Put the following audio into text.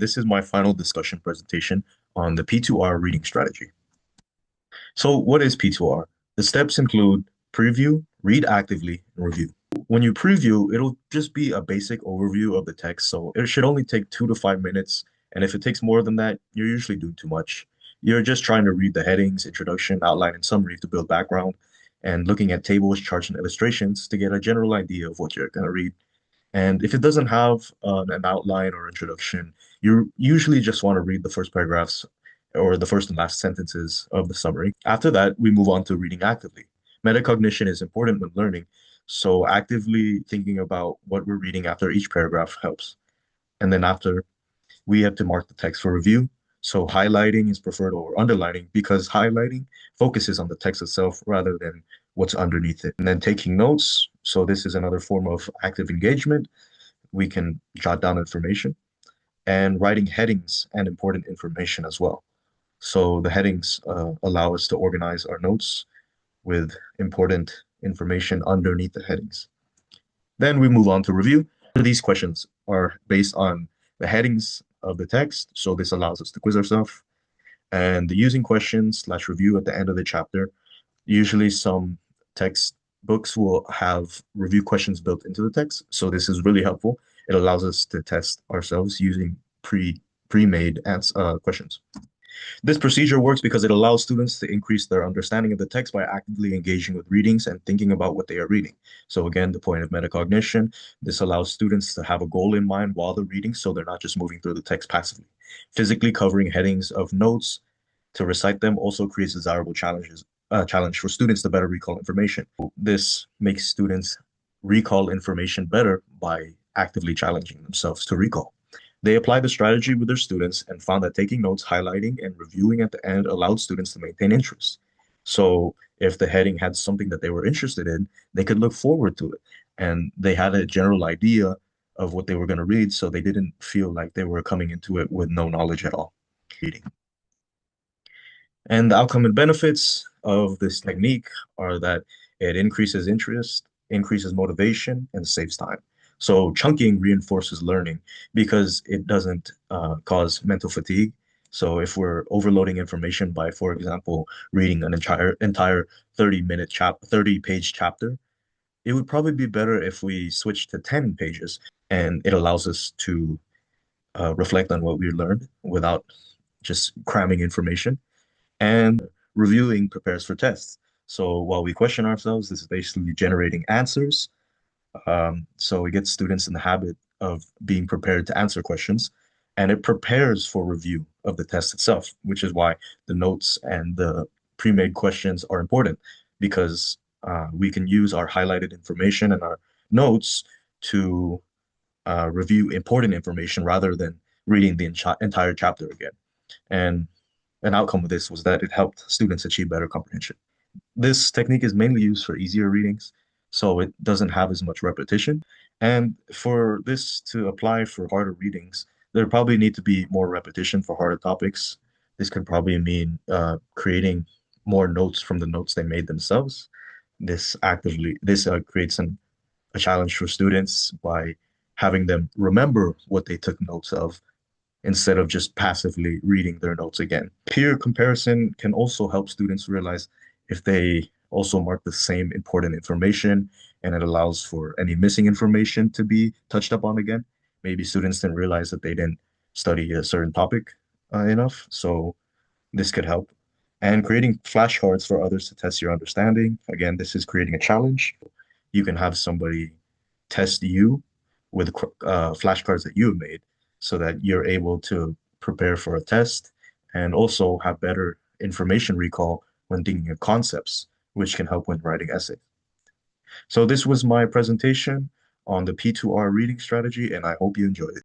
This is my final discussion presentation on the P2R reading strategy. So what is P2R? The steps include preview, read actively, and review. When you preview, it'll just be a basic overview of the text, so it should only take 2 to 5 minutes. And if it takes more than that, you're usually doing too much. You're just trying to read the headings, introduction, outline, and summary to build background, and looking at tables, charts, and illustrations to get a general idea of what you're going to read. And if it doesn't have an outline or introduction, you usually just want to read the first paragraphs or the first and last sentences of the summary. After that, we move on to reading actively. Metacognition is important when learning, so actively thinking about what we're reading after each paragraph helps. And then after, we have to mark the text for review. So highlighting is preferred over underlining because highlighting focuses on the text itself rather than what's underneath it. And then taking notes. So this is another form of active engagement. We can jot down information and writing headings and important information as well. So the headings allow us to organize our notes with important information underneath the headings. Then we move on to review. These questions are based on the headings of the text, so this allows us to quiz ourselves. And the using questions / review at the end of the chapter. Usually some textbooks will have review questions built into the text, so this is really helpful. It allows us to test ourselves using pre-made questions. This procedure works because it allows students to increase their understanding of the text by actively engaging with readings and thinking about what they are reading. So again, the point of metacognition, this allows students to have a goal in mind while they're reading, so they're not just moving through the text passively. Physically covering headings of notes to recite them also creates desirable challenge for students to better recall information. This makes students recall information better by actively challenging themselves to recall. They applied the strategy with their students and found that taking notes, highlighting, and reviewing at the end allowed students to maintain interest. So if the heading had something that they were interested in, they could look forward to it. And they had a general idea of what they were going to read, so they didn't feel like they were coming into it with no knowledge at all. Reading. And the outcome and benefits of this technique are that it increases interest, increases motivation, and saves time. So chunking reinforces learning because it doesn't cause mental fatigue. So if we're overloading information by, for example, reading an entire 30-page chapter, it would probably be better if we switch to 10 pages, and it allows us to reflect on what we learned without just cramming information. And reviewing prepares for tests. So while we question ourselves, this is basically generating answers. So it gets students in the habit of being prepared to answer questions, and it prepares for review of the test itself, which is why the notes and the pre-made questions are important because we can use our highlighted information and our notes to review important information rather than reading the entire chapter again. And an outcome of this was that it helped students achieve better comprehension. This technique is mainly used for easier readings, so it doesn't have as much repetition. And for this to apply for harder readings, there probably need to be more repetition for harder topics. This could probably mean creating more notes from the notes they made themselves. This creates a challenge for students by having them remember what they took notes of instead of just passively reading their notes again. Peer comparison can also help students realize if they also mark the same important information, and it allows for any missing information to be touched up on again. Maybe students didn't realize that they didn't study a certain topic enough, so this could help. And creating flashcards for others to test your understanding. Again, this is creating a challenge. You can have somebody test you with flashcards that you have made so that you're able to prepare for a test and also have better information recall when thinking of concepts, which can help when writing essays. So this was my presentation on the P2R reading strategy, and I hope you enjoyed it.